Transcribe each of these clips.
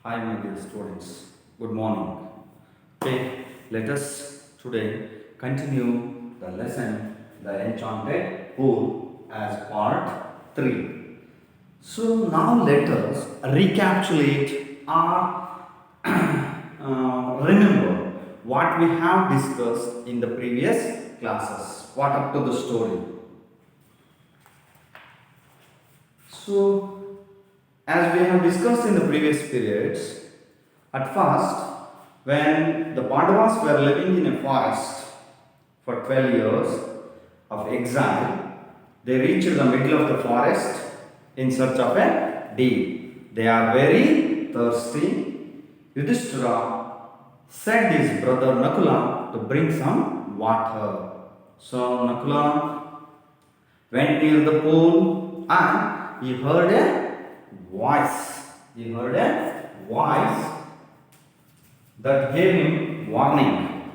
Hi, my dear students. Good morning. Okay, let us today continue the lesson, The Enchanted Pool, as part 3. So, now let us recapitulate or remember what we have discussed in the previous classes. What up to the story? So, as we have discussed in the previous periods, at first, when the Pandavas were living in a forest for 12 years of exile, they reached the middle of the forest in search of a deer. They are very thirsty. Yudhishthira sent his brother Nakula to bring some water. So Nakula went near the pool and he heard a voice. He heard a voice that gave him warning.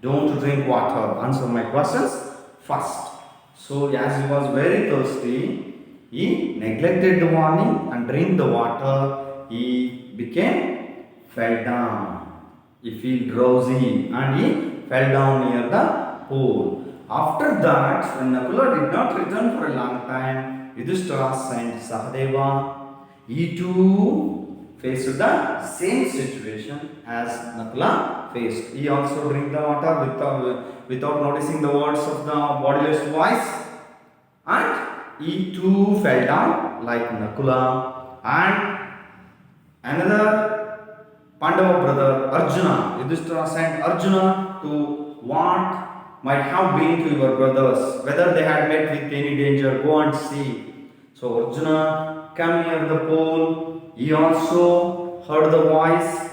Don't drink water. Answer my questions first. So as he was very thirsty, he neglected the warning and drank the water. He fell down. He feel drowsy and he fell down near the pool. After that, when Nakula did not return for a long time, Yudhishthira sent Sahadeva. He too faced the same situation as Nakula faced. He also drank the water without noticing the words of the bodiless voice, and he too fell down like Nakula. And another Pandava brother Arjuna, Yudhishthira sent Arjuna to what might have been to your brothers, whether they had met with any danger, go and see. So Arjuna came near the pool. He also heard the voice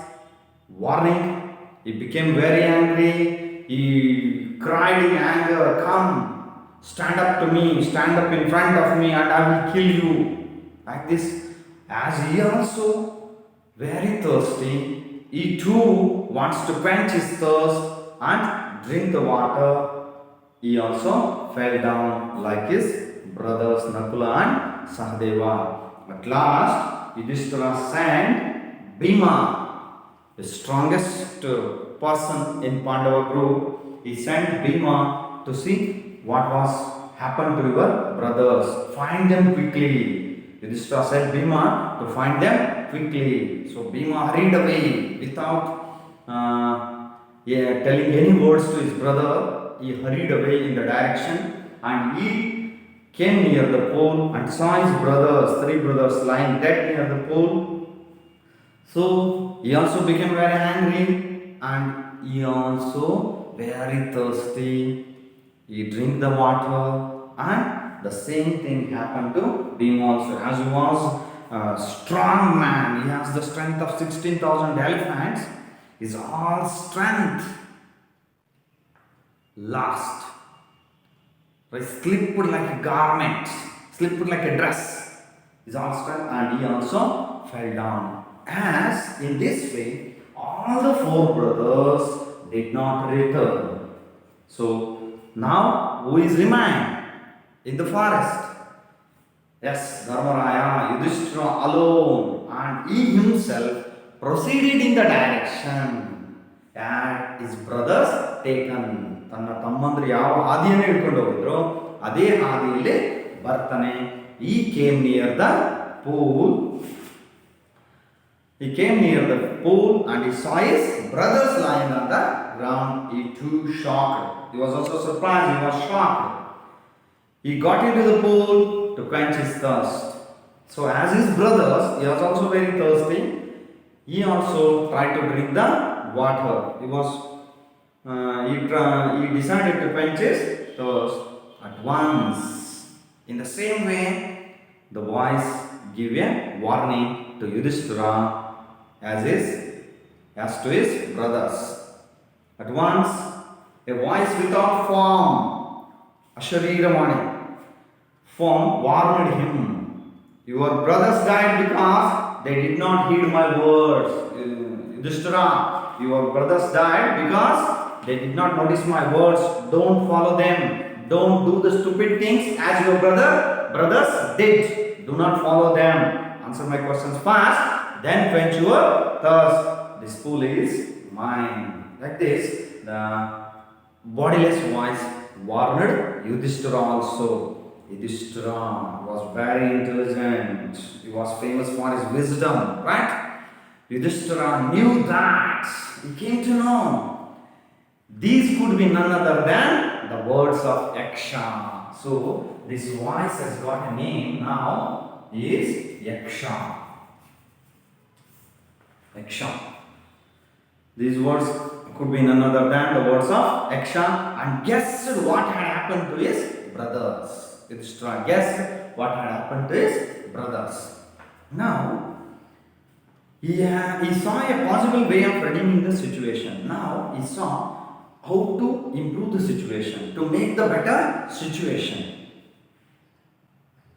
warning. He became very angry. He cried in anger, "Come, stand up to me, stand up in front of me, and I will kill you." Like this. As he also very thirsty, he too wants to quench his thirst and drink the water. He also fell down like his brothers Nakula and Sahadeva. At last, Yudhishthira sent Bhima, the strongest person in Pandava group. He sent Bhima to see what was happened to your brothers. Find them quickly. Yudhishthira sent Bhima to find them quickly. So Bhima hurried away without telling any words to his brother. He hurried away in the direction and he came near the pool and saw his brothers, three brothers, lying dead near the pool. So he also became very angry and he also very thirsty. He drank the water and the same thing happened to Bhima also. As he was a strong man, he has the strength of 16,000 elephants. His all strength lost. Right? Slipped like a garment, slipped like a dress. His all strength, and he also fell down. As in this way, all the four brothers did not return. So now who is remained in the forest? Yes, Dharmaraya, Yudhishthira alone, and he himself proceeded in the direction that his brothers taken. ತನ್ನ ತಮ್ಮಂದ್ರು ಯಾವ ಹಾದಿಯನ್ನು ಹಿಡ್ಕೊಂಡು ಹೋಗಿದ್ರು ಅದೇ ಹಾದಿಯಲ್ಲಿ ಬರ್ತಾನೆ. He came near the pool. He came near the pool and he saw his brothers lying on the ground. He too shocked. He was also surprised. He was shocked. He got into the pool to quench his thirst. So as his brothers, he was also very thirsty. He also tried to drink the water. He decided to quench his thirst at once. In the same way, the voice gave a warning to Yudhishthira as to his brothers. At once, a voice without form, Ashariramani, form warned him. Your brothers died because they did not heed my words. Yudhishthira, your brothers died because they did not notice my words. Don't follow them. Don't do the stupid things as your brothers did. Do not follow them. Answer my questions fast. then quench your thirst. This pool is mine. Like this, the bodiless voice warned Yudhishthira also. Yudhishthira was very intelligent. He was famous for his wisdom, right? Yudhishthira knew that. He came to know these could be none other than the words of Yaksha. So this voice has got a name now, is Yaksha. Yaksha. These words could be none other than the words of Yaksha, and guessed what had happened to his brothers. Yudhishthira guessed what had happened to his brothers. Now, he saw a possible way of redeeming the situation. Now, he saw how to improve the situation, to make the better situation.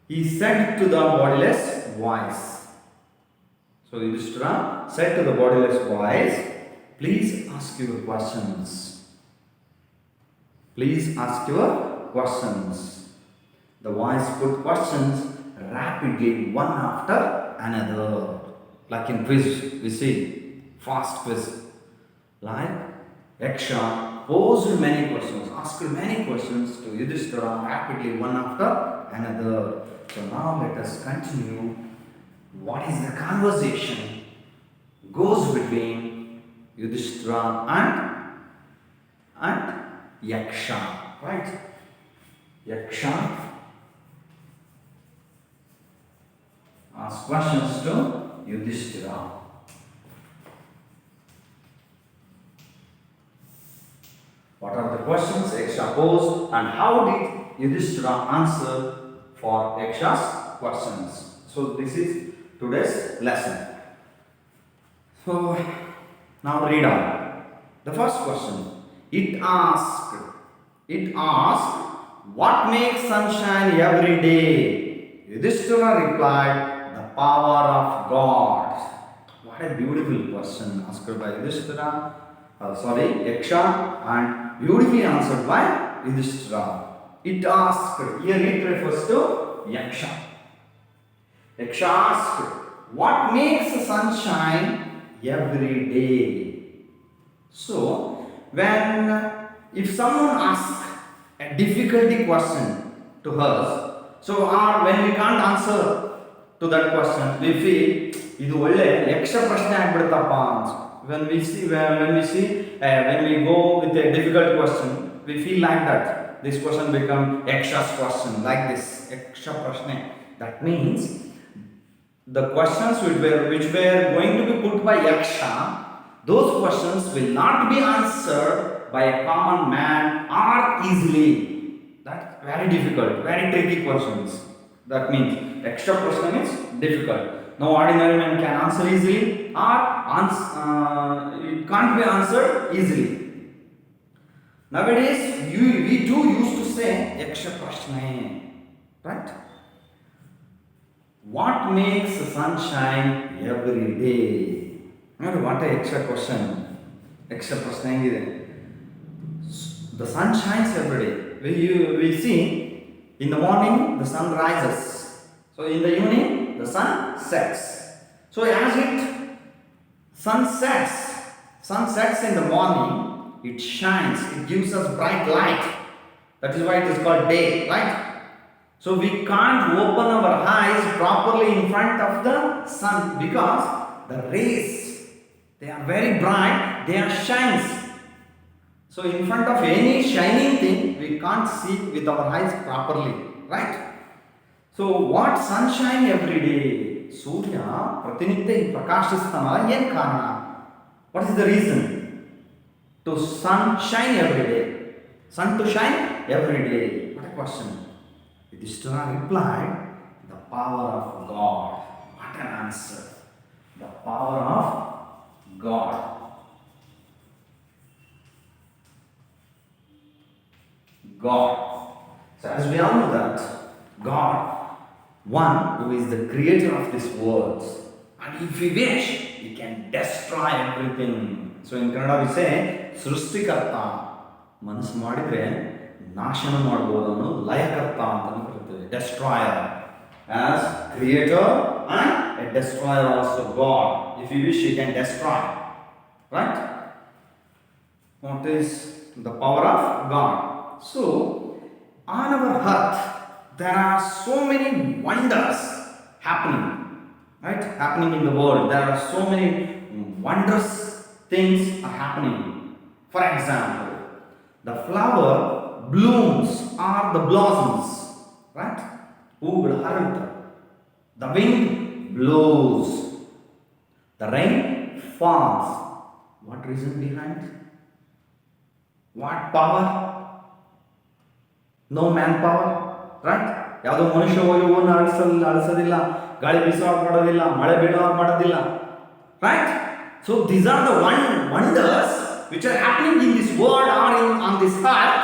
He said to the bodiless voice. So Yudhishthira said to the bodiless voice, please ask your questions. Please ask your questions. The voice put questions rapidly, one after another. Like in quiz, we see fast quiz. Like Yaksha posed many questions, asked many questions to Yudhishthira rapidly, one after another. So now let us continue. What is the conversation goes between Yudhishthira and Yaksha, right? Yaksha asks questions to Yudhishthira. What are the questions Yaksha posed, and how did Yudhishthira answer for Yaksha's questions? So this is today's lesson. So now read on. The first question. It asked, what makes sunshine every day? Yudhishthira replied, the power of God. What a beautiful question asked by Yudhishthira. Yaksha, and beautifully answered by Yudhishthira. It asked, here it refers to Yaksha. Yaksha asked, what makes the sunshine every day? So, if someone asks a difficulty question to us, so when we can't answer to that question, we feel idu olle yaksha prashne agbiduttappa anta. When we go with a difficult question, we feel like that. This question become Yaksha's question, like this, Yaksha prashne. That means the questions which were going to be put by Yaksha, those questions will not be answered by a common man or easily. That's very difficult, very tricky questions. That means Yaksha question is difficult. No ordinary man can answer easily, or it can't be answered easily. Nowadays, we do used to say Yaksha prashne, right? What makes the sunshine every day? What a Yaksha question. Yaksha prashne hengide. The sun shines every day. We see in the morning the sun rises. So in the evening the sun sets. So as sun sets in the morning, it shines, it gives us bright light. That is why it is called day, right? So we can't open our eyes properly in front of the sun because the rays, they are very bright, they are shines. So in front of any shining thing, we can't see with our eyes properly, right? So what sunshine every day? Surya pratinitya prakashistana yen karana? What is the reason to sun shine every day? Sun to shine every day. What a question. Yudhishthira replied, the power of God. What an answer. The power of God. God. So as we all know that God, one who is the creator of this world, and if he wish, he can destroy everything. So in Kannada we say Srushtikarta. ಮನಸ್ಸು ಮಾಡಿದ್ರೆ ನಾಶನ ಮಾಡಬಹುದನ್ನು ಲಯಕರ್ತ ಅಂತ ಕರೀತೇವೆ, destroyer. As creator and a destroyer also. God, if you wish, He can destroy. Right? What is the power of God? So, on our earth, there are so many wonders happening, right? Happening in the world. There are so many wondrous things are happening. For example, the flower blooms or the blossoms, right? ಹೂಗಳು ಹರಡುತ್ತವೆ. The wind blows. The rain falls. What reason behind? What power? No manpower, right? ಯಾವುದೋ ಮನುಷ್ಯ ಹೋಗಿ ಹೂವನ್ನು ಅಳಿಸೋದಿಲ್ಲ, ಗಾಳಿ ಬೀಸುವಾಗ ಮಾಡೋದಿಲ್ಲ, ಮಳೆ ಬೀಳುವಾಗ ಮಾಡೋದಿಲ್ಲ, right? So these are the wonders which are happening in this world or on this earth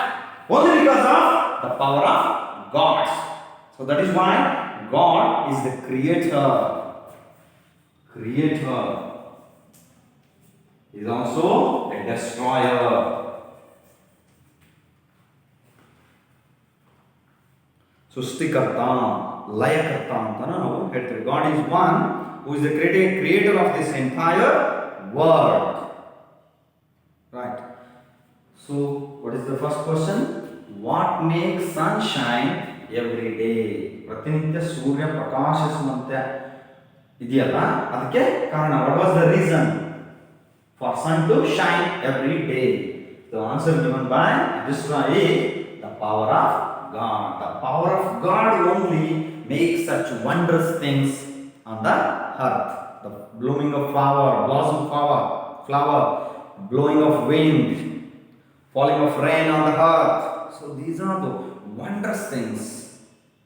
only because of the power of God. So that is why God is the creator. Creator is also a destroyer. ಸೃಷ್ಟಿಕರ್ತ, ಲಯಕರ್ತ ಅಂತ ನಾವು ಹೇಳ್ತೇವೆ. God is one who is the creator of this entire world. Right. So, what is the first question? What makes sunshine every day? ಪ್ರತಿನಿತ್ಯ ಸೂರ್ಯ ಪ್ರಕಾಶಿಸುವಂತೆ ಇದೆಯಲ್ಲ, ಅದಕ್ಕೆ ಕಾರಣ. What was the reason for sun to shine every day? The answer given by Yudhishthira is the power of God. The power of God only makes such wondrous things on the earth. The blooming of blossom flower, blowing of wind, falling of rain on the earth. So these are the wondrous things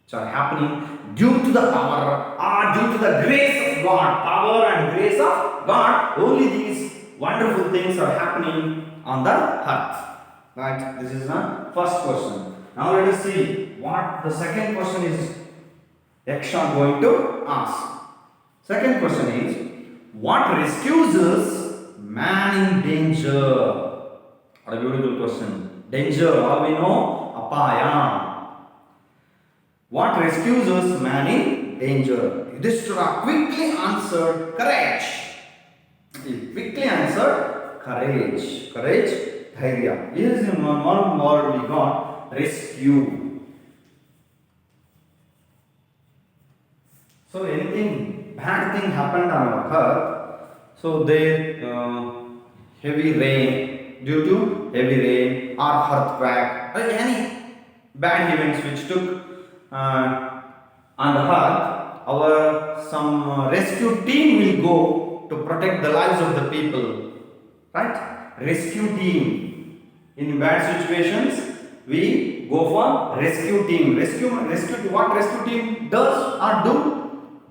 which are happening due to the power or due to the grace of God. Power and grace of God, only these wonderful things are happening on the earth. Right? This is the first question. Now let us see what the second question is Yaksha going to ask. Second question is, what rescues man in danger? What a beautiful question. Danger, all we know, apaya. What rescues man in danger? Yudhishthira quickly answered, courage. He quickly answered, courage. Courage, dhairya. Here is one word we got. Rescue. So anything bad thing happened on our earth, so heavy rain, due to heavy rain or earthquake or any bad events which took on the earth, our some rescue team will go to protect the lives of the people, right? Rescue team. In bad situations, we go for rescue team. What rescue team does or do?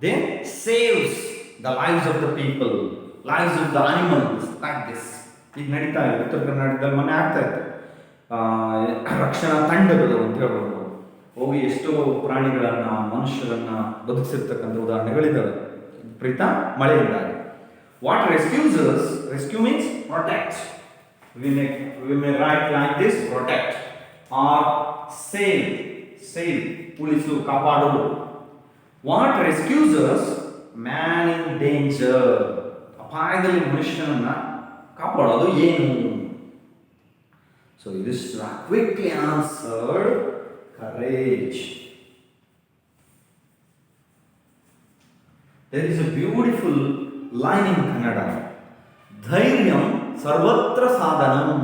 They saves the lives of the people, lives of the animals, like this. ಈಗ ನಡೀತಾ ಇದೆ ಉತ್ತರ ಕರ್ನಾಟಕದಲ್ಲಿ ಮೊನ್ನೆ ಆಗ್ತಾ ಇತ್ತು, ರಕ್ಷಣಾ ತಂಡಗಳು ಅಂತ ಹೇಳ್ಬೋದು, ಹೋಗಿ ಎಷ್ಟೋ ಪ್ರಾಣಿಗಳನ್ನ ಮನುಷ್ಯರನ್ನ ಬದುಕಿಸಿರ್ತಕ್ಕಂಥ ಉದಾಹರಣೆಗಳಿದ್ದಾವೆ ಪ್ರೀತ ಮಳೆಯಿಂದಾಗಿ. What rescue means protect. We may write like this, protect or save, ಉಳಿಸು, ಕಾಪಾಡುವುದು. What rescues man in danger? ಅಪಾಯದಲ್ಲಿ ಮನುಷ್ಯನನ್ನ ಕಾಪಾಡೋದು ಏನು? So Yudhishthira quickly answered, courage. There is a beautiful line in Kannada. Dhairyam sarvatra sadhanam.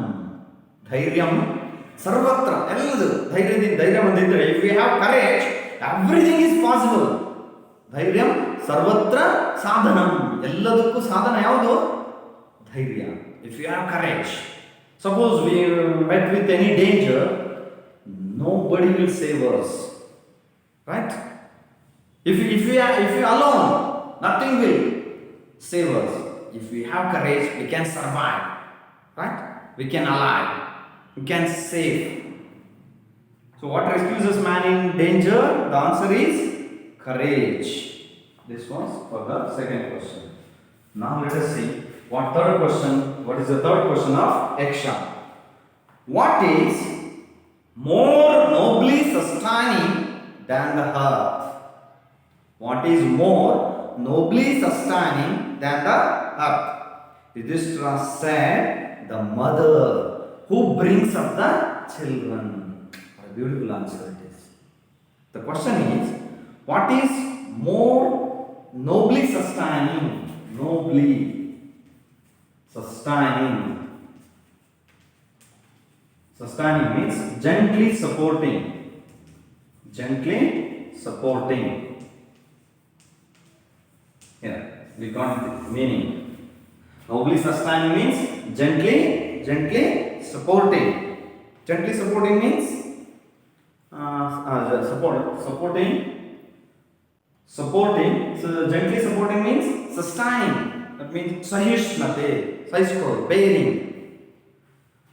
Dhairyam sarvatra. ಎಲ್ಲದು ಧೈರ್ಯ ಬಂದಿದ್ರೆ, if we have courage, everything is possible. Dhairyam ಸರ್ವತ್ರ ಸಾಧನಂ. ಎಲ್ಲದಕ್ಕೂ ಸಾಧನ ಯಾವುದು? ಧೈರ್ಯ. If you have courage, suppose we met with any danger, nobody will save us, right? If we are alone, nothing will save us. If we have courage, we can survive, right? We can alive, we can save. So what rescues man in danger? The answer is courage. This was for the second question. Now let us see what is the third question of Yaksha. What is more nobly sustaining than the earth? What is more nobly sustaining than the earth. Yudhishthira said, the mother who brings up the children. What a beautiful answer it is. The question is, what is more nobly sustaining? Nobly sustaining. Sustaining means gently supporting. Gently supporting. Here, we got the meaning. Nobly sustaining means gently supporting. Gently supporting means supporting. So gently supporting means sustaining. That means sahishnate, bearing.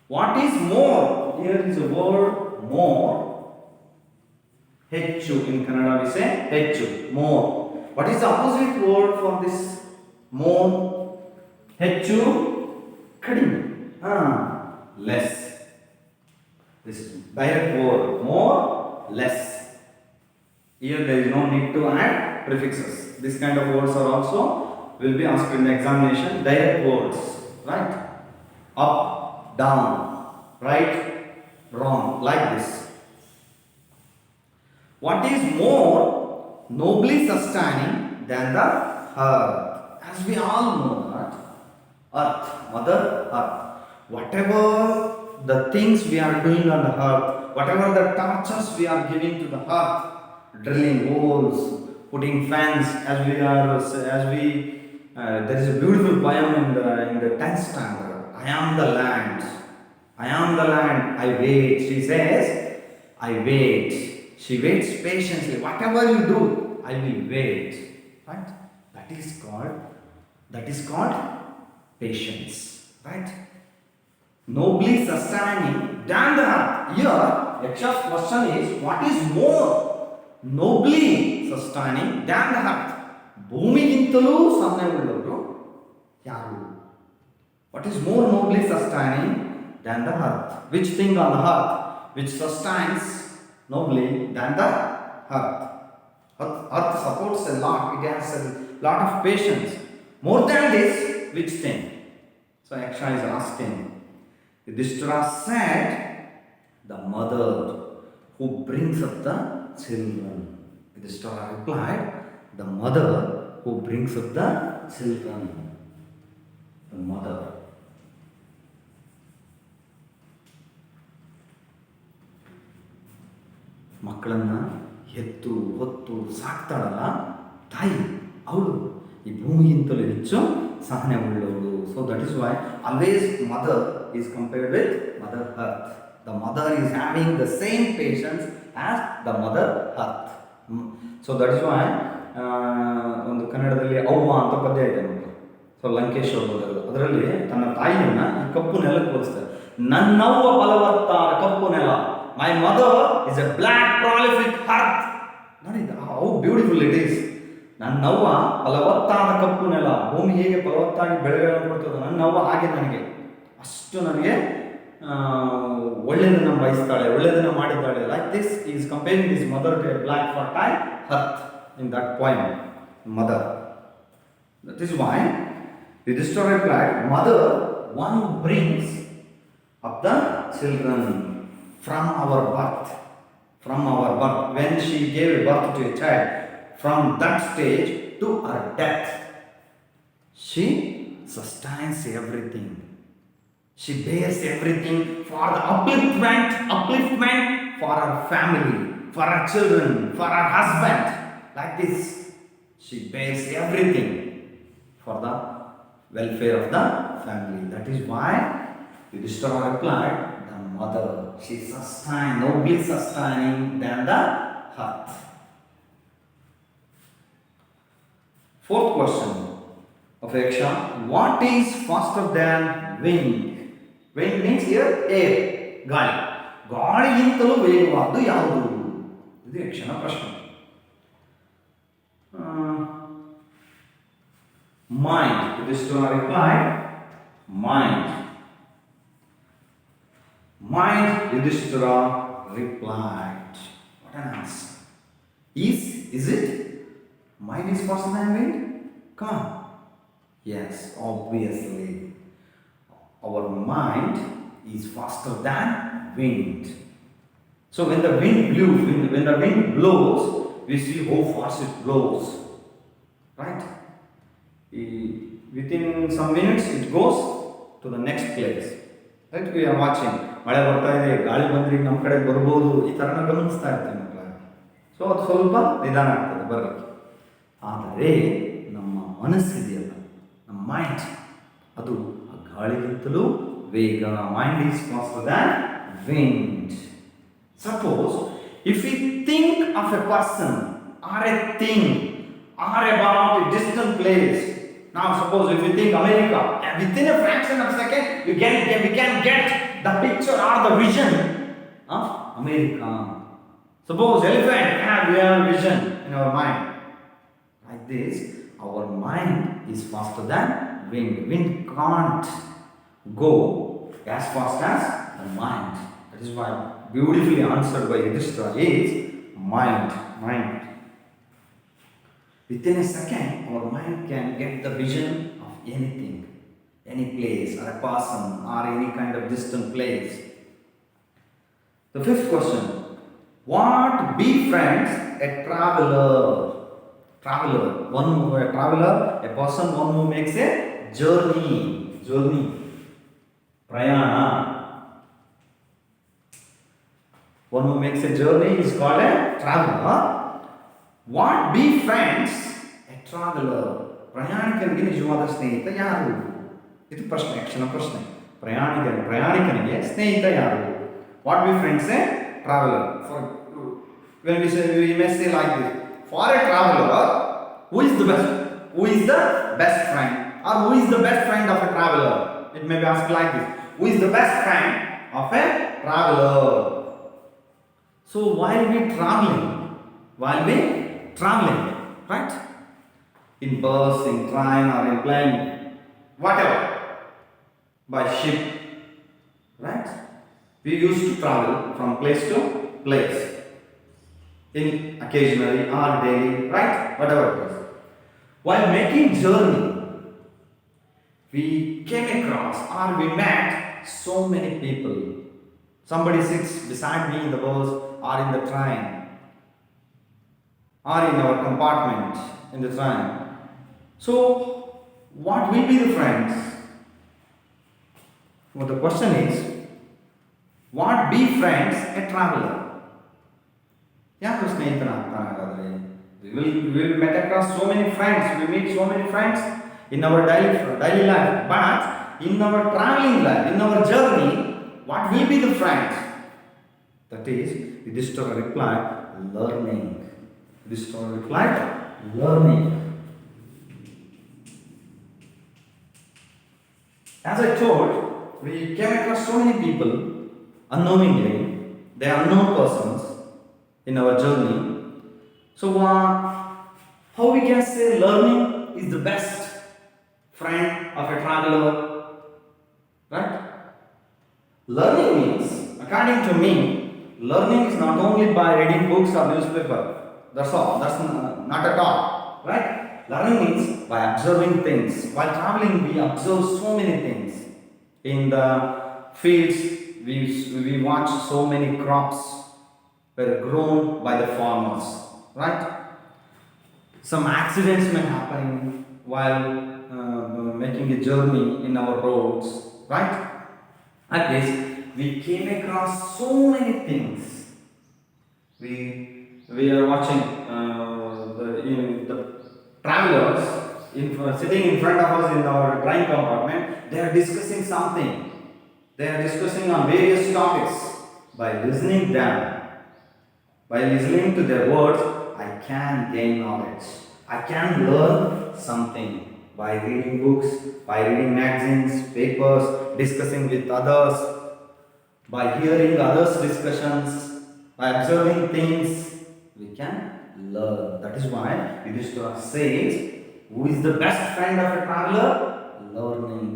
What is more? Here is a word more. Hechu. In Kannada we say hechu, more. What is the opposite word for this more? Hechu, kadime. Less. This is direct word. More, less. Here there is no need to add prefixes. This kind of words are also will be asked in the examination. Direct words, right? Up, down, right, wrong, like this. What is more nobly sustaining than the earth? As we all know that earth, Mother Earth, whatever the things we are doing on the earth, whatever the tortures we are giving to the earth, drilling holes, putting fans, there is a beautiful poem in the 10th standard. I am the land. I am the land. I wait. She says, I wait. She waits patiently. Whatever you do, I will wait. Right? That is called patience. Right? Nobly sustaining than the earth. Here, Yaksha's question is, what is more nobly sustaining than the earth? ಭೂಮಿಗಿಂತಲೂ ಸಹನೆಯುಳ್ಳವರು ಯಾರು? What is more nobly sustaining than the earth? Which thing on the earth which sustains nobly than the earth? Earth supports a lot. It has a lot of patience. More than this, which thing? So Yaksha is asking. Yudhishthira said, the mother who brings up the children. Yudhishthira replied, the mother who brings up the children. The mother. ಮಕ್ಕಳನ್ನು ಎತ್ತು ಹೊತ್ತು ಸಾಕ್ತಾಳಲ್ಲ ತಾಯಿ, ಅವಳು ಈ ಭೂಮಿಗಿಂತಲೂ ಹೆಚ್ಚು ಸಹನೆ ಉಳ್ಳವಳು. So that is why always mother is compared with mother earth. The mother is having the same patience as the mother earth. So that is why ಒಂದು ಕನ್ನಡದಲ್ಲಿ ಅವ್ವ ಅಂತ ಪದ್ಯ ಇದೆ ನಮಗೆ. ಸೊ ಲಂಕೇಶ್ವರ ಬದಲು ಅದರಲ್ಲಿ ತನ್ನ ತಾಯಿಯನ್ನು ಈ ಕಪ್ಪು ನೆಲಕ್ಕೆ ಹೋಲಿಸ್ತಾರೆ. ನನ್ನವ್ವ ಫಲವತ್ತಾದ ಕಪ್ಪು ನೆಲ. My mother is a black prolific earth. ನೋಡಿ ಹೌ ಬ್ಯೂಟಿಫುಲ್ ಇಟ್ ಈಸ್. ನನ್ನವ್ವ ಫಲವತ್ತಾದ ಕಪ್ಪು ನೆಲ. ಭೂಮಿ ಹೇಗೆ ಫಲವತ್ತಾಗಿ ಬೆಳೆಗಳನ್ನು ಕೊಡ್ತದೆ, ನನ್ನವ್ವ ಹಾಗೆ ನನಗೆ ಅಷ್ಟು ನನಗೆ ಒಳ್ಳೆಯದನ್ನು ಬಯಸ್ತಾಳೆ, ಒಳ್ಳೆಯದನ್ನು ಮಾಡಿದ್ದಾಳೆ. Like this is comparing this mother to a black fertile earth in that poem, mother. That is why Yudhishthira replied, mother, one who brings up the children from our birth. When she gave birth to a child, from that stage to her death, she sustains everything. She bears everything for the upliftment for her family, for her children, for her husband. Like this, she bears everything for the welfare of the family. That is why Yudhishthira replied, the mother, she sustains, nobly sustaining than the earth. Fourth question of Yaksha, what is faster than wind? Wind means here air, ಗಾಳಿ. ಗಾಳಿಗಿಂತಲೂ ವೇಗವಾದ್ದು ಯಾವುದು? ಇದು ಯಕ್ಷನ ಪ್ರಶ್ನೆ. Mind. Yudhishthira replied, mind. Mind, Yudhishthira replied. What an answer. Is it? Mind is faster than wind? Come on. Yes, obviously. Our mind is faster than wind. So when the wind when the wind blows, we see how fast it blows. Right? Within some minutes it goes to the next place. Right? We are watching. ಮಳೆ ಬರ್ತಾ ಇದೆ, ಗಾಳಿ ಬಂದ್ರೆ ನಮ್ಮ ಕಡೆ ಬರ್ಬೋದು, ಈ ಥರನ ಗಮನಿಸ್ತಾ ಇರ್ತೀವಿ ಮಕ್ಕಳಾಗಿ. ಸೊ ಅದು ಸ್ವಲ್ಪ ನಿಧಾನ ಆಗ್ತದೆ ಬರಲಿಕ್ಕೆ. ಆದರೆ ನಮ್ಮ ಮನಸ್ಸಿದೆಯಲ್ಲ, ನಮ್ಮ ಮೈಂಡ್, ಅದು ಆ ಗಾಳಿಗಿಂತಲೂ ವೇಗ. Mind is faster than wind. Suppose if we think of a person or a thing or about a distant place. Now suppose if you think America, within a fraction of a second we can get the picture or the vision of America. Suppose elephant, we have vision in our mind. Like this, our mind is faster than wind. Wind can't go as fast as the mind. That is why beautifully answered by Yudhishthira is mind. Within a second, our mind can get the vision of anything, any place, or a person, or any kind of distant place. The fifth question: what befriends a traveler? A traveler, a person, one who makes a journey, prayana. One who makes a journey is called a traveler. What befriends a traveler? ಪ್ರಯಾಣಿಕನಿಗೆ ನಿಜವಾದ ಸ್ನೇಹಿತ ಯಾರು? ಇದು ಪ್ರಶ್ನೆ, ಕ್ಷಣ ಪ್ರಶ್ನೆ. ಪ್ರಯಾಣಿಕನಿಗೆ ಸ್ನೇಹಿತ ಯಾರು? What befriends a traveler? When we may say like this, for a traveler, who is the best friend, or who is the best friend of a traveler? It may be asked like this: who is the best friend of a traveler? So while we traveling, right? In bus, in train, or in plane, whatever, by ship, right? We used to travel from place to place, in occasionally or daily, right? Whatever it is. While making journey, we came across or we met so many people. Somebody sits beside me in the bus or in the train or in our compartment in the train. So, what will be the friends? Well, the question is, what befriends a traveler? ಯಾರು ಸ್ನೇಹಿತನಾಗ್ತಾನೆ ಹಾಗಾದರೆ? We will meet across so many friends. We meet so many friends in our daily life. But in our traveling life, in our journey, what will be the friends? That is, Yudhishthira replied, learning. Yudhishthira replied, learning. As I told, we came across so many people unknowingly. They are unknown persons in our journey. So, how we can say learning is the best friend of a traveler? Right? Learning means, according to me, learning is not only by reading books or newspaper. That's all. That's not at all. Right? Learning means by observing things. While traveling, we observe so many things. In the fields, we watch so many crops were grown by the farmers. Right? Some accidents may happen while making a journey in our roads. Right? At this, we came across so many things. We are watching the travelers sitting in front of us in our train compartment. They are discussing something. They are discussing on various topics. By listening to their words, I can gain knowledge. I can learn something by reading books, by reading magazines, papers, discussing with others, by hearing others' discussions, by observing things, we can learn. That is why Yudhishthira says, who is the best friend of a traveler? Learning.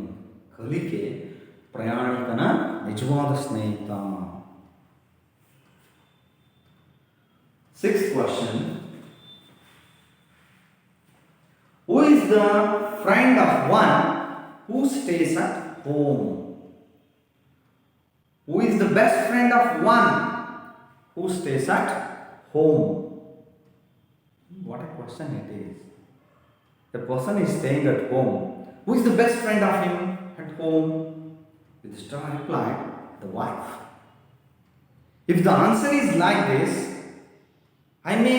ಕಲಿಕೆ ಪ್ರಯಾಣಿಕನ ನಿಜವಾದ ಸ್ನೇಹಿತ. Sixth question: Who is the friend of one who stays at home? Who is the best friend of one who stays at home? What a question it is. The person is staying at home. Who is the best friend of him at home? Yudhishthira replied, the wife. If the answer is like this, I may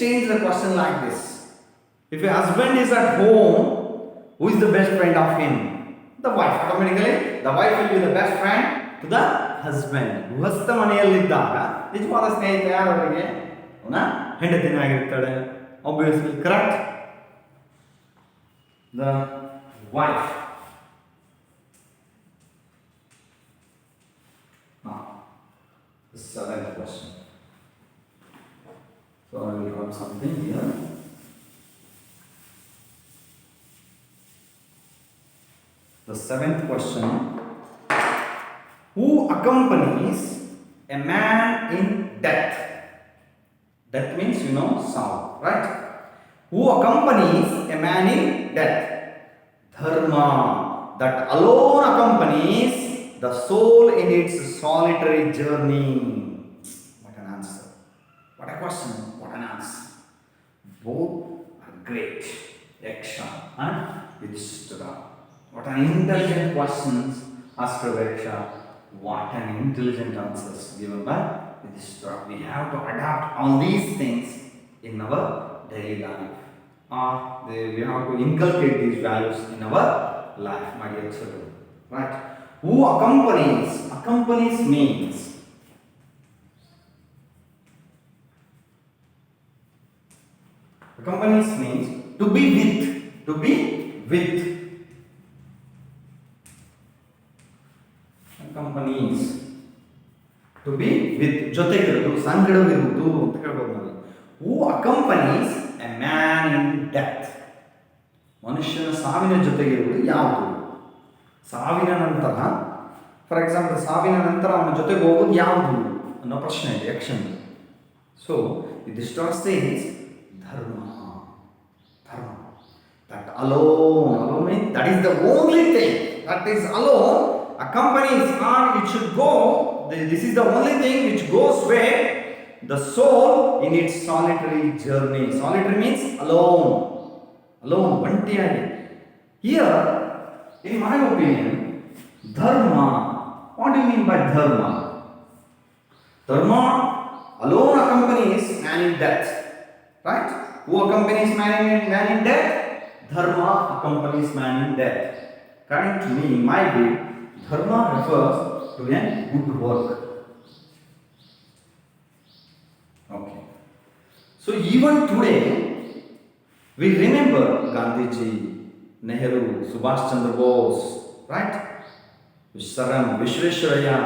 change the question like this. If a husband is at home, who is the best friend of him? The wife. Automatically, the wife will be the best friend to the husband. ಗೃಹಸ್ಥ ಮನೆಯಲ್ಲಿದ್ದಾಗ ನಿಜವಾದ ಸ್ನೇಹಿತ ಯಾರು ಅವರಿಗೆ? ಅವನ ಹೆಂಡತಿನೇ ಆಗಿರ್ತಾಳೆ. Obviously, correct? The wife. Now, the seventh question. So I will drop something here. The seventh question. Who accompanies a man in death? Death means sorrow, right? Who accompanies a man in death? Dharma. That alone accompanies the soul in its solitary journey. What an answer. What a question. What an answer. Both are great. Yaksha and Yudhishthira. What an intelligent questions asked by Yaksha. What an intelligent answers given by Yudhishthira. We have to adapt all these things in our daily life. We have to inculcate these values in our life, my dear children. Right? Who accompanies? Accompanies means to be with. To be with. Accompanies. To be with. ಜೊತೆಗಿರುವುದು, ಸಂಗಡವಿರುವುದು ಅಂತ ಹೇಳ್ಬೋದು ನಾವು. Who accompanies a man in death? ಮನುಷ್ಯನ ಸಾವಿನ ಜೊತೆಗಿರುವುದು ಯಾವುದು? ಸಾವಿನ ನಂತರ, for example, ಸಾವಿನ ನಂತರ ಅವನ ಜೊತೆಗೆ ಹೋಗೋದು ಯಾವುದು ಅನ್ನೋ ಪ್ರಶ್ನೆ ಇದೆ ಯಕ್ಷನ್. ಸೊ Yudhishthira says ಧರ್ಮ. ಧರ್ಮ. That alone means that is the only thing. That is alone accompanies, or it should go. This is the only thing which goes with the soul in its solitary journey. Solitary means alone. Alone, ಒಂಟಿಯಾಗಿ. Here, in my opinion, dharma. What do you mean by dharma? Dharma alone accompanies man in death. Right? Who accompanies man in death? Dharma accompanies man in death. According to me, in my view, dharma refers to a good work. Okay. So even today, we remember Gandhiji, Nehru, Subhash Chandra Bose, right? Vishwesvaraya.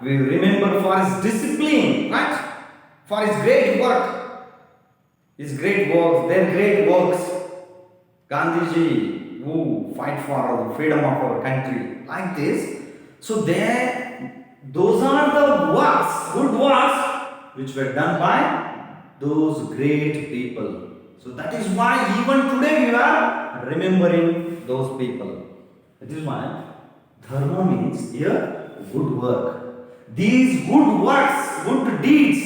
We remember for his discipline, right? For his great work. His great works, their great works. Gandhiji, who fight for the freedom of our country, like this. So those are the works, good works, which were done by those great people. So that is why even today we are remembering those people. That is why dharma means here good work. These good works, good deeds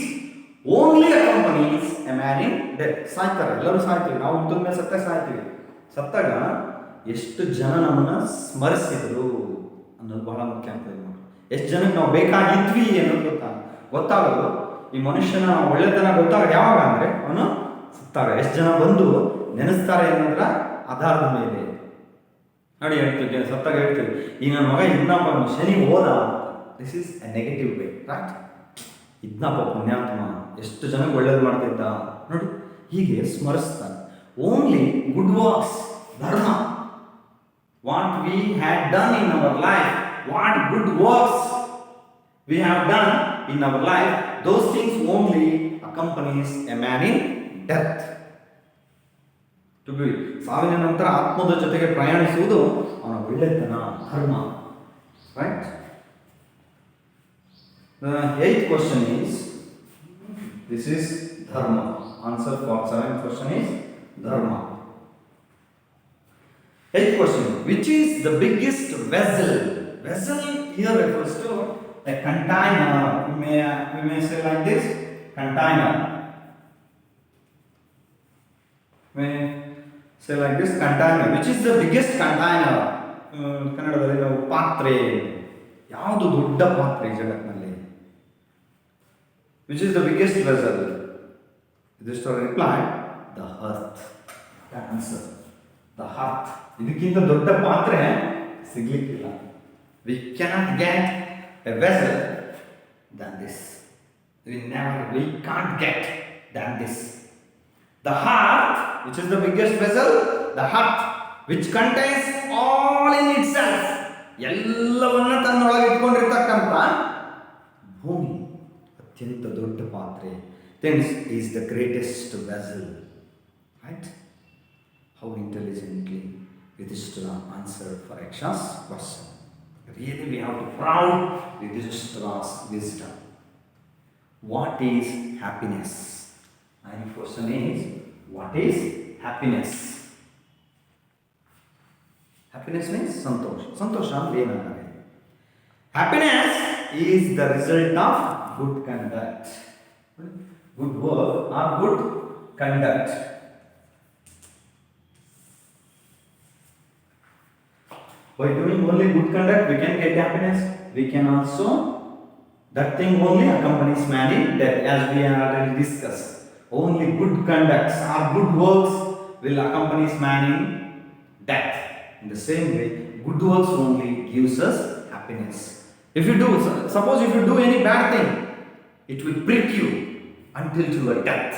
only accompanies a man in death. ಸಾಯ್ತಾರೆ, ಎಲ್ಲರೂ ಸಾಯ್ತೀವಿ, ನಾವು ಹುಟ್ಟಿದ ಮೇಲೆ ಸಾಯ್ತೀವಿ. ಸತ್ತಾಗ ಎಷ್ಟು ಜನ ನಮ್ಮನ್ನ ಸ್ಮರಿಸಿದ್ರು ಅನ್ನೋದು ಬಹಳ ಮುಖ್ಯ ಅಂತ ಇದೆ. ಎಷ್ಟು ಜನಕ್ಕೆ ನಾವು ಬೇಕಾಗಿದ್ವಿ ಅನ್ನೋದು ಗೊತ್ತಾಗೋದು, ಈ ಮನುಷ್ಯನ ಒಳ್ಳೆತನ ಗೊತ್ತಾಗೋದು ಯಾವಾಗ ಅಂದರೆ ಅವನು ಸತ್ತಾಗ. ಎಷ್ಟು ಜನ ಬಂದು ನೆನೆಸ್ತಾರೆ ಅನ್ನೋದ್ರ ಆಧಾರದ ಮೇಲೆ ನೋಡಿ ಹೇಳ್ತೀವಿ, ಸತ್ತಾಗ ಹೇಳ್ತೀವಿ, ಈಗ ನನ್ನ ಮಗ ಇದ್ನಪ್ಪ ಶನಿ ಹೋದ. This is a negative way, right? ಇದ್ನಪ್ಪ ಪುಣ್ಯಾತ್ಮ, ಎಷ್ಟು ಜನಕ್ಕೆ ಒಳ್ಳೇದು ಮಾಡ್ತಿದ್ದ ನೋಡಿ, ಹೀಗೆ ಸ್ಮರಿಸ್ತಾನೆ. ಓನ್ಲಿ ಗುಡ್ ವರ್ಕ್ಸ್, ಧರ್ಮ, what we had done in our life, what good works we have done in our life, those things only accompanies a man in death. To be ಸಾವಿನ ನಂತರ ಆತ್ಮದ ಜೊತೆಗೆ ಪ್ರಯಾಣಿಸುವುದು ಅವನ ಒಳ್ಳೆತನ, ಧರ್ಮ, right? The 8th question is, this is dharma. Answer for 7th question is dharma. Eighth question. Which is the biggest vessel? Vessel here refers to a container. We may say like this, container. We may say like this, container. Which is the biggest container? ಕನ್ನಡದಲ್ಲಿ ನಾವು ಪಾತ್ರೆ, ಯಾವುದು ದೊಡ್ಡ ಪಾತ್ರೆ ಜಗತ್ತಿನಲ್ಲಿ? Which is the biggest vessel? This to reply, the earth. The answer, the earth. ಇದಕ್ಕಿಂತ ದೊಡ್ಡ ಪಾತ್ರೆ ಸಿಗ್ಲಿಕ್ಕಿಲ್ಲ. We cannot get a vessel than this. We can't get than this. The heart, which is the biggest vessel, the heart, which contains all in itself, ಎಲ್ಲವನ್ನ ತನ್ನೊಳಗೆ ಇಟ್ಕೊಂಡಿರ್ತಕ್ಕಂಥ ಭೂಮಿ ಅತ್ಯಂತ ದೊಡ್ಡ ಪಾತ್ರೆ. This is the greatest vessel, right? How intelligently Yudhishthira answered for Yaksha's question. Really, we have to proud Yudhishthira's wisdom. What is happiness? And the question is, what is happiness? Happiness means santosh. Santosh is happiness is the result of good conduct. Good work or good conduct. By doing only good conduct, we can get happiness. We can also, that thing only accompanies man in death, as we have already discussed. Only good conducts or good works will accompany man in death. In the same way, good works only gives us happiness. If you do, suppose if you do any bad thing, it will prick you until to your death.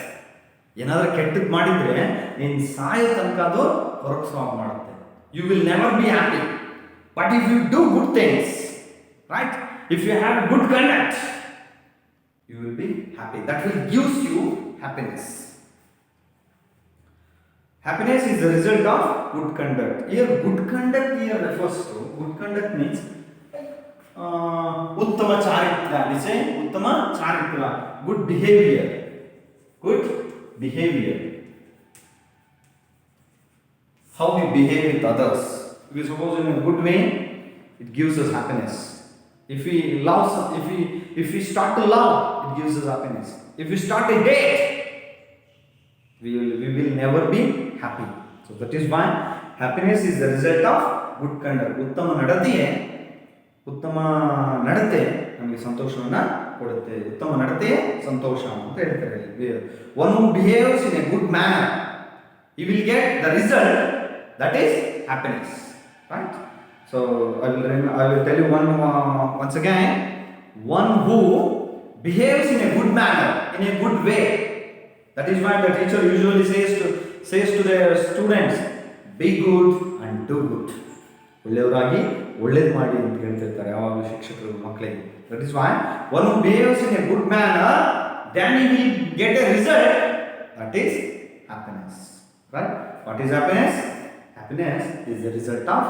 ಏನಾದರೂ ಕೆಟ್ಟದ್ದು ಮಾಡಿದರೆ ನೀನು ಸಾಯೋ ತನಕ ಅದು ಹೊರಗಿಸುವಾಗ ಮಾಡುತ್ತೆ. You will never be happy. But if you do good things, right? If you have good conduct, you will be happy. That will give you happiness. Happiness is the result of good conduct. Here, good conduct here refers to, good conduct means uttama charitra. We say uttama charitra, good behavior. Good behavior. How we behave with others. If we suppose in a good way, it gives us happiness. If we love, if we start to love, it gives us happiness. If we start to hate, we will never be happy. So that is why happiness is the result of good conduct. ಉತ್ತಮ ನಡತೆ ನಮಗೆ ಸಂತೋಷವನ್ನು ಕೊಡುತ್ತೆ. ಉತ್ತಮ ನಡತೆ ಸಂತೋಷ ಅಂತ ಹೇಳ್ತಾರೆ. One who behaves in a good manner, he will get the result, that is happiness. Right? So I will tell you once again. One who behaves in a good manner, in a good way. That is why the teacher usually says to their students, be good and do good. ಒಳ್ಳೆಯವರಾಗಿ ಒಳ್ಳೇದು ಮಾಡಿ ಅಂತ ಹೇಳ್ತಿರ್ತಾರೆ ಯಾವಾಗಲೂ ಶಿಕ್ಷಕರು ಮಕ್ಕಳಿಗೆ. That is why one who behaves in a good manner, then he will get a result, that is happiness. Right? What is happiness? Happiness is the result of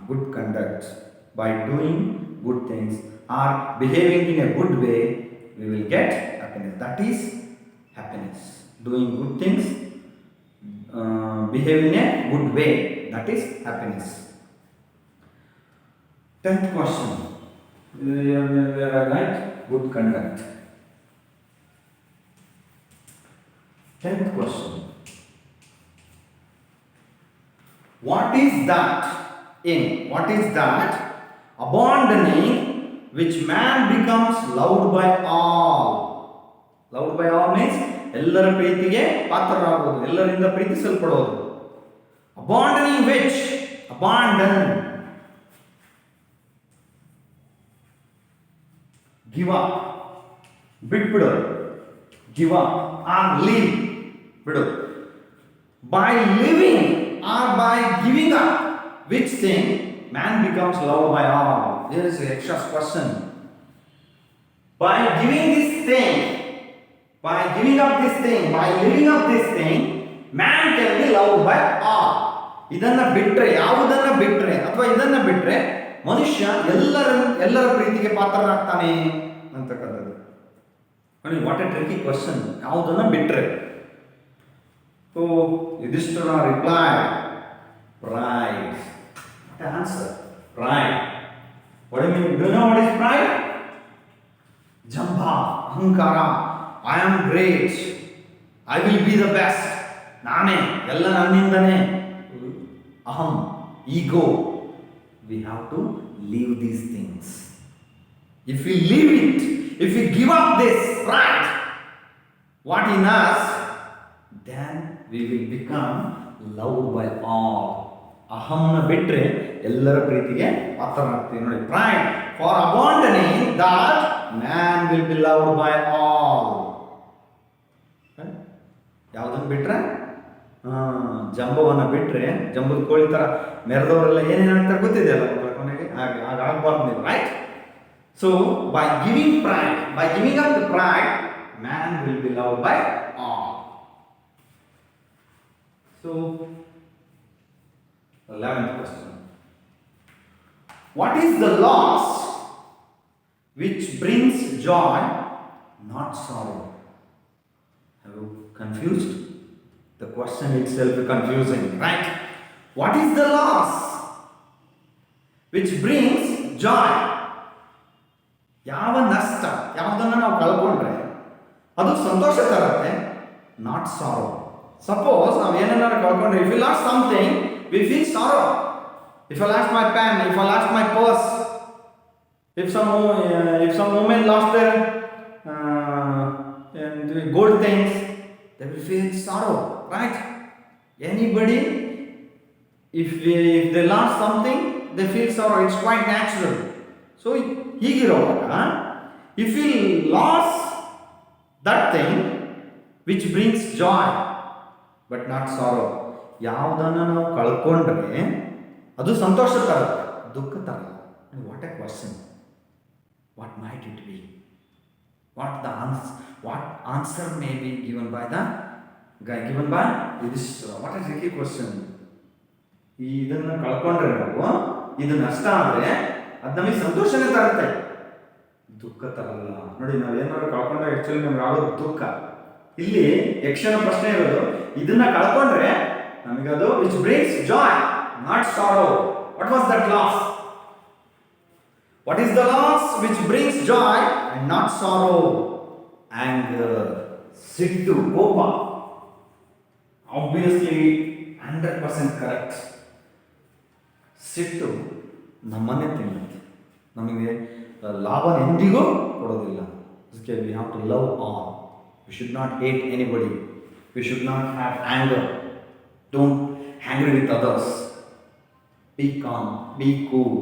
good conduct. By doing good things or behaving in a good way, we will get happiness. That is happiness. Doing good things, behave in a good way, that is happiness. 10th question. Where I write good conduct. 10th question. What is that abandoning which man becomes loved by all? Loved by all means ಎಲ್ಲರ ಪ್ರೀತಿಗೆ ಪಾತ್ರರಾಗುವುದು, ಎಲ್ಲರಿಂದ ಪ್ರೀತಿಸಲ್ಪಡೋದು. Abandoning which, abandon, give up, ಬಿಟ್ಬಿಡು, give up or leave, ಬಿಡು. By living or by giving up which thing man becomes loved by all? There is an extra question. By giving this thing, by giving up this thing, by living up this thing, man can be loved by all. ಇದನ್ನ ಬಿಟ್ರೆ, ಯಾವುದನ್ನ ಬಿಟ್ರೆ ಅಥವಾ ಇದನ್ನ ಬಿಟ್ರೆ ಮನುಷ್ಯ ಎಲ್ಲರ ಪ್ರೀತಿಗೆ ಪಾತ್ರನಾಗ್ತಾನೆ ಅಂತಕ್ಕಂಥದ್ದು. ನೋಡಿ, ವಾಟ್ ಎ ಟ್ರಿಕಿ ಕ್ವಶನ್. ಯಾವುದನ್ನ ಬಿಟ್ರೆ, So Yudhishthira replied, pride. What the answer? Pride. What do you mean? Do you know what is pride? Jamba, Ahankara. I am great. I will be the best. Nane, Ella Nannindane. Aham, ego. We have to leave these things. If we leave it, if we give up this pride, what in us, then we will become loved by all. ಅಹಂನ ಬಿಟ್ಟರೆ ಎಲ್ಲರ ಪ್ರೀತಿಗೆ ಪಾತ್ರರಾಗ್ತೀವಿ ನೋಡಿ. Pride for abandoning that man will be loved by all. ಯಾವುದನ್ನು ಬಿಟ್ರೆ ಜಂಬವನ್ನು ಬಿಟ್ಟರೆ ಜಂಬದ ಕೋಳಿ ಥರ ಮೆರೆದವರೆಲ್ಲ ಏನೇನು ಹೇಳ್ತಾರೆ ಗೊತ್ತಿದೆಯಲ್ಲ ಕೊನೆಗೆ ಹಾಗೆ ಆಗಬಾರ್ದು ನೀವು. Right. So by giving pride, by giving up the pride, man will be loved by all. So 11th question. What is the loss which brings joy, not sorrow? Have you confused? The question itself is confusing, right? What is the loss which brings joy? ಯಾವ ನಷ್ಟ, ಯಾವುದನ್ನು ನಾವು ಕಳ್ಕೊಂಡ್ರೆ ಅದು ಸಂತೋಷ ತರುತ್ತೆ, not ಸಾರೋ. Suppose ನಾವು ಏನನ್ನಾರು ಕಳ್ಕೊಂಡ್ರೆ, if you lost something we feel sorrow. If I lost my pen, if I lost my purse, if some woman lost their gold things, they will feel sorrow, right? Anybody, if they lost something, they feel sorrow. It's quite natural. So if we lost that thing which brings joy but not sorrow, ಯಾವುದನ್ನು ನಾವು ಕಳ್ಕೊಂಡ್ರೆ ಅದು ಸಂತೋಷ ತರುತ್ತೆ, ದುಃಖ ತರಲ್ಲ. What A question. What mite it be? What answer may be given by Yudhishthira. What is the question? ಇದನ್ನು ಕಳ್ಕೊಂಡ್ರೆ ನಾವು, ಇದು ನಷ್ಟ ಆದರೆ ಅದು ನಮಗೆ ಸಂತೋಷನೇ ತರುತ್ತೆ, ದುಃಖ ತರಲ್ಲ. ನೋಡಿ, ನಾವು ಏನಾದ್ರು ಕಳ್ಕೊಂಡ್ರೆ ಆ್ಯಕ್ಚುಲಿ ನಮ್ಗೆ ಆಗೋದು ದುಃಖ. ಇಲ್ಲಿ ಯಕ್ಷನ ಪ್ರಶ್ನೆ ಇರೋದು, ಇದನ್ನ ಕಳ್ಕೊಂಡ್ರೆ ನಮಗದು which brings joy, not sorrow. What was that loss? What is the loss which brings joy and not sorrow? Anger, sittu, kopa. Obviously 100% correct. ಸಿಟ್ಟು ನಮ್ಮನ್ನೇ ತಿನ್ನುತ್ತೆ, ನಮಗೆ ಲಾಭ ಎಂದಿಗೂ ಕೊಡೋದಿಲ್ಲ. ಅದಕ್ಕೆ we have to love all. We should not hate anybody. We should not have anger. Don't angry with others. Be calm, be cool.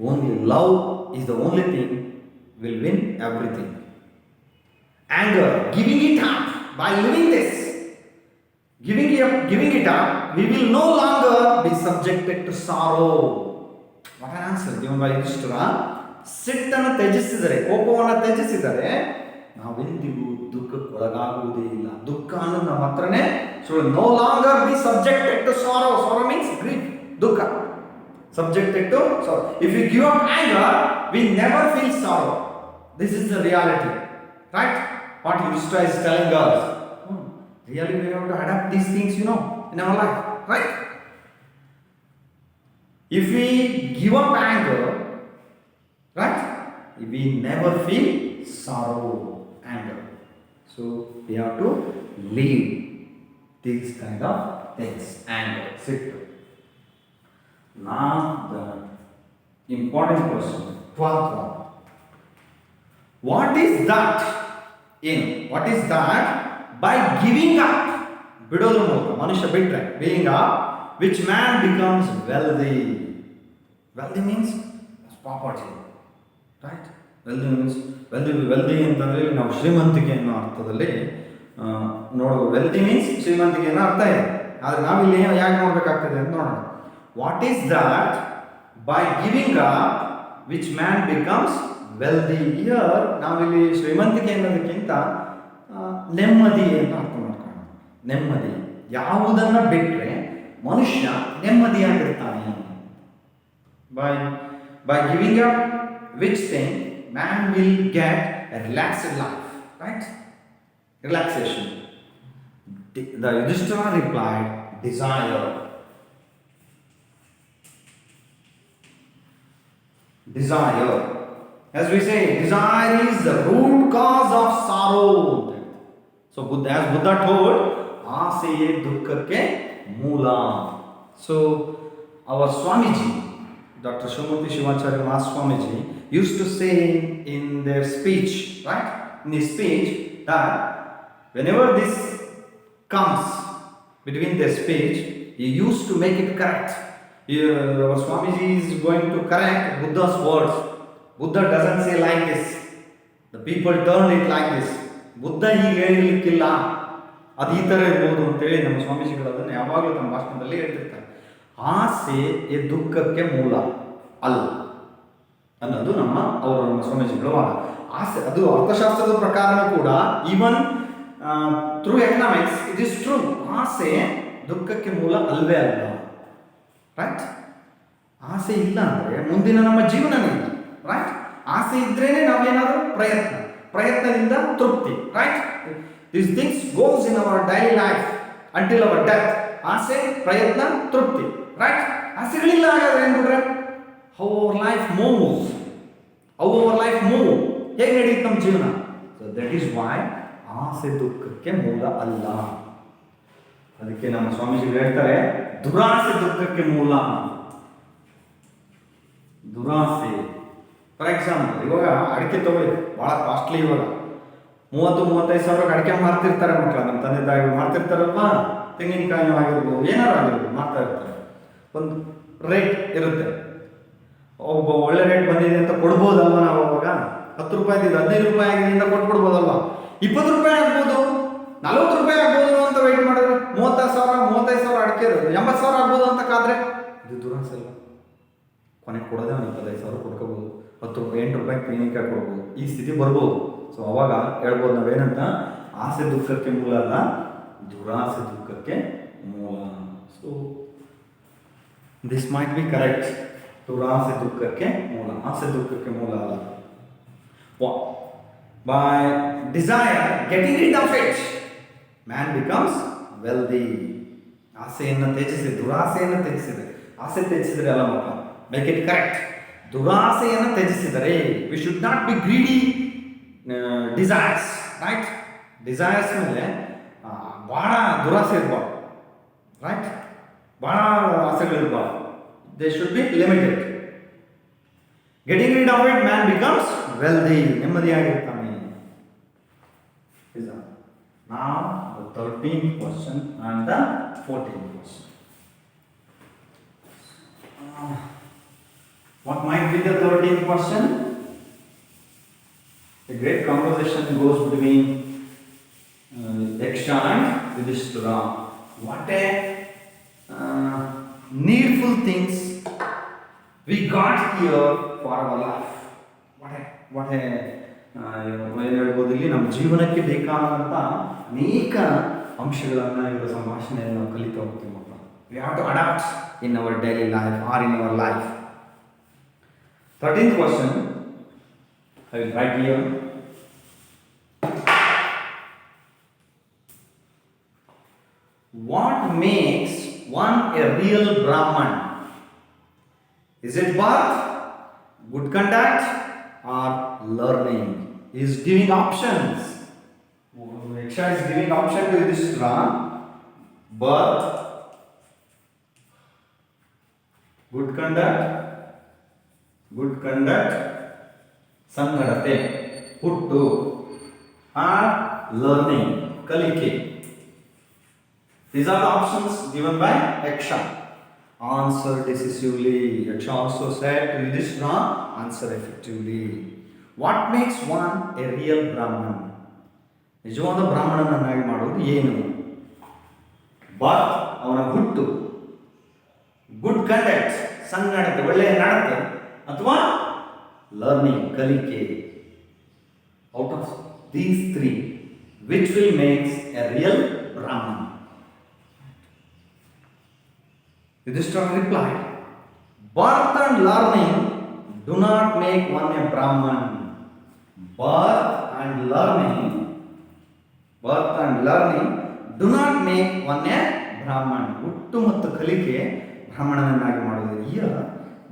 Only love is the only thing will win everything. Anger, giving it up by living this. Giving it up, we will no longer be subjected to sorrow. What an answer given by Yudhishthira. ಸಿಟ್ಟನ್ನು ತ್ಯಜಿಸಿದರೆ, ಕೋಪವನ್ನು ತ್ಯಜಿಸಿದರೆ ನಾವೆಂದಿಗೂ ದುಃಖಕ್ಕೊಳಗಾಗುವುದೇ ಇಲ್ಲ. ದುಃಖ ಅನ್ನೋದು ನಮ್ಮ ಹತ್ರನೇ. So no longer be subjected to sorrow. Sorrow means grief, ದುಃಖ. Subjected to sorrow. If you give up anger, we never feel sorrow. This is the reality, right? What Yudhishthira is telling us. Really, we have to adapt these things, in our life, right? If we give up anger, right, we never feel sorrow, anger. So we have to leave these kind of things. Anger, sit. Now the important question, 12th one. What is that? What is that? By giving up, ಬಿಡೋದು ಮೂಲಕ ಮನುಷ್ಯ ಬಿಟ್ಟರೆ, being up, which man becomes wealthy. Wealthy means property, right? Wealthy means wealthy ಅಂತಂದ್ರೆ ನಾವು ಶ್ರೀಮಂತಿಕೆ ಅನ್ನೋ ಅರ್ಥದಲ್ಲಿ ನೋಡೋದು. ವೆಲ್ದಿ ಮೀನ್ಸ್ ಶ್ರೀಮಂತಿಕೆ ಅನ್ನೋ ಅರ್ಥ ಇದೆ. ಆದರೆ ನಾವಿಲ್ಲಿ ಯಾಕೆ ನೋಡ್ಬೇಕಾಗ್ತದೆ ಅಂತ ನೋಡೋಣ. What is that by giving up which man becomes wealthy? Here ನಾವಿಲ್ಲಿ ಶ್ರೀಮಂತಿಕೆ ಅನ್ನೋದಕ್ಕಿಂತ ನೆಮ್ಮದಿ ಅಂತ ಅರ್ಥ ಮಾಡ್ಕೊಳ್ಳೋಣ. ನೆಮ್ಮದಿ, ಯಾವುದನ್ನು ಬಿಟ್ಟರೆ ಮನುಷ್ಯ ನೆಮ್ಮದಿಯಾಗಿರ್ತಾನೆ. By giving up which thing man will get a relaxed life, right? Relaxation. The Yudhishthira replied, desire. Desire. As we say, desire is the root cause of sorrow. So as Buddha told, ಆಸೆಯೇ ದುಃಖಕ್ಕೆ ಮೂಲ. So our Swamiji, Dr. Shumurti Shivacharya Maha Swamiji, used to say in their speech, right? In his speech, that whenever this comes between their speech, he used to make it correct. Our Swamiji is going to correct Buddha's words. Buddha doesn't say like this. The people turn it like this. Buddha ಹೀಗೆ ಹೇಳಲಿಕ್ಕಿಲ್ಲ, ಅದು ಈ ಥರ ಇರ್ಬೋದು ಅಂತೇಳಿ ನಮ್ಮ ಸ್ವಾಮೀಜಿಗಳು ಅದನ್ನು ಯಾವಾಗಲೂ ತಮ್ಮ ಭಾಷಣದಲ್ಲಿ ಹೇಳ್ತಿರ್ತಾರೆ. ಆಸೆ ಈ ದುಃಖಕ್ಕೆ ಮೂಲ ಅಲ್ಲ ಅನ್ನೋದು ನಮ್ಮ ಸ್ವಾಮೀಜಿಗಳ ವಾದ. ಆಸೆ ಅದು ಅರ್ಥಶಾಸ್ತ್ರದ ಪ್ರಕಾರನೂ ಕೂಡ, even through economics it is true. ಆಸೆ ದುಃಖಕ್ಕೆ ಮೂಲ ಅಲ್ವೇ ಅಲ್ಲ. ರೈಟ್? ಆಸೆ ಇಲ್ಲ ಅಂದರೆ ಮುಂದಿನ ನಮ್ಮ ಜೀವನನೇ ಇಲ್ಲ. ರೈಟ್? ಆಸೆ ಇದ್ರೇನೆ ನಾವೇನಾದರೂ ಪ್ರಯತ್ನದಿಂದ ತೃಪ್ತಿ. Right? These things goes in our daily life until our death. ಆಸೆ, ಪ್ರಯತ್ನ, ತೃಪ್ತಿ. ರೈಟ್? ಆಸೆಗಳಿಲ್ಲ ಹಾಗಾದ್ರೆ ಏನು ಬಿಡ್ರೆ ಹೌ ಅವರ್ ಲೈಫ್ ಮೂವ್ಸ್, ಹೇಗೆ ನಡೆಯುತ್ತೆ ನಮ್ಮ ಜೀವನ? ಸೊ ದಟ್ ಈಸ್ ವೈ ಆಸೆ ದುಃಖಕ್ಕೆ ಮೂಲ ಅಲ್ಲ. ಅದಕ್ಕೆ ನಮ್ಮ ಸ್ವಾಮೀಜಿಗಳು ಹೇಳ್ತಾರೆ, ದುರಾಸೆ ದುಃಖಕ್ಕೆ ಮೂಲ. ದುರಾಸೆ, ಫಾರ್ ಎಕ್ಸಾಂಪಲ್, ಇವಾಗ ಅಡಿಕೆ ತಗೊಳ್ಳಿ, ಭಾಳ ಕಾಸ್ಟ್ಲಿ. ಇವಾಗ 30-35 ಸಾವಿರಕ್ಕೆ ಅಡಿಕೆ ಮಾರ್ತಿರ್ತಾರೆ ಮಕ್ಕಳ, ನಮ್ಮ ತಂದೆ ತಾಯಿಗಳು ಮಾರ್ತಿರ್ತಾರಲ್ವಾ. ತೆಂಗಿನಕಾಯಿನೂ ಆಗಿರ್ಬೋದು, ಏನಾರು ಆಗಿರ್ಬೋದು, ಮಾರ್ತಾ ಇರ್ತಾರೆ. ಒಂದು ರೇಟ್ ಇರುತ್ತೆ. ಒಬ್ಬ ಒಳ್ಳೆ ರೇಟ್ ಬಂದಿದೆ ಅಂತ ಕೊಡ್ಬೋದಲ್ವ ನಾವು. ಅವಾಗ 10 ರೂಪಾಯಿ ಇದ್ದಿದ್ದು 15 ರೂಪಾಯಿ ಆಗಿದೆ ಅಂತ ಕೊಟ್ಬಿಡ್ಬೋದಲ್ವ. 20 ರೂಪಾಯಿ ಆಗ್ಬೋದು, 40 ರೂಪಾಯಿ ಆಗ್ಬೋದು ಅಂತ ವೆಯ್ಟ್ ಮಾಡಿದ್ರೆ 35 ಸಾವಿರ ಅಡಿಕೆ ಇರೋದು 80 ಸಾವಿರ ಆಗ್ಬೋದು ಅಂತ ಕಾದ್ರೆ ಇದು ದುರಾಸೆ ಅಲ್ವ. ಕೊನೆಗೆ ಕೊಡೋದೇ ಅವ್ನು 25 ಸಾವಿರ ಕೊಡ್ಕೋಬೋದು, 10 ರೂಪಾಯಿ 8 ರೂಪಾಯಿ ತೆಂಗಿನಕಾಯಿ ಕೊಡ್ಬೋದು. ಈ ಸ್ಥಿತಿ ಬರ್ಬೋದು. ಸೊ ಅವಾಗ ಹೇಳ್ಬೋದು ನಾವೇನಂತ, ಆಸೆ ದುಃಖಕ್ಕೆ ಮೂಲ ಅಲ್ಲ, ದುರಾಸೆ ದುಃಖಕ್ಕೆ ಮೂಲ. So this might be correct. ದುರಾಸೆ ದುಃಖಕ್ಕೆ ಮೂಲ, ಆಸೆ ದುಃಖಕ್ಕೆ ಮೂಲ ಅಲ್ಲ. By desire, getting rid of it, man becomes wealthy. ಆಸೆಯನ್ನು ತ್ಯಜಿಸಿ, ದುರಾಸೆಯನ್ನು ತ್ಯಜಿಸಿದರೆ, ಆಸೆ ತ್ಯಜಿಸಿದರೆ ಅಲ್ಲ ಮಕ್ಕಳ, ಮೇಕ್ ಇಟ್ ಕರೆಕ್ಟ್. ದುರಾಸೆಯನ್ನು ತ್ಯಜಿಸಿದರೆ, we should not be greedy desires. Right? Desires ಮೇಲೆ ಭಾಳ ದುರಾಸೆ ಇರಬಾರ್ದು. ರೈಟ್? ಭಾಳ ಆಸೆಗಳಿರಬಾರ್ದು. They should be limited. Getting rid of it, man becomes wealthy, ನೆಮ್ಮದಿಯಾಗಿರ್ತಾನೆ. Now the 13th question and the 14th question. What might be the 13th question? A great conversation goes between Yaksha and Yudhishthira. What a needful things we got here for our life. What a ಏನು ಹೇಳ್ಬೋದು, ಇಲ್ಲಿ ನಮ್ಮ ಜೀವನಕ್ಕೆ ಬೇಕಾದಂಥ ಅನೇಕ ಅಂಶಗಳನ್ನು ಇವರ ಸಂಭಾಷಣೆಯನ್ನು ನಾವು ಕಲಿತಾ ಹೋಗ್ತೀವಿ ಮಕ್ಕಳು. We have to adapt in our daily life or in our life. 13th question, I will write here. What makes one a real Brahman? Is it birth, good conduct, or learning? He is giving options. Yaksha is giving option to Yudhishthira: birth, good conduct, sangadate, huttu, or learning, kalike. These are the options given by Yaksha. Answer decisively. Yaksha also said to Yudhishthira, answer effectively. What makes one a real Brahman? ನಿಜವಾದ ಬ್ರಾಹ್ಮಣನನ್ನಾಗಿ ಮಾಡೋದು ಏನು? ಬರ್ತ್, ಅವನ ಹುಟ್ಟು, good conduct, ಸನ್ನಡತೆ, ಒಳ್ಳೆಯ ನಡತೆ, ಅಥವಾ learning, ಕಲಿಕೆ. Out of these 3, which will makes a real Brahman? Yudhishthira replied, birth and learning do not make one a Brahman. Birth and learning do not make one A ಬ್ರಾಹ್ಮಣ್. ಹುಟ್ಟು ಮತ್ತು ಕಲಿಕೆ ಬ್ರಾಹ್ಮಣನನ್ನಾಗಿ ಮಾಡುವುದು. Year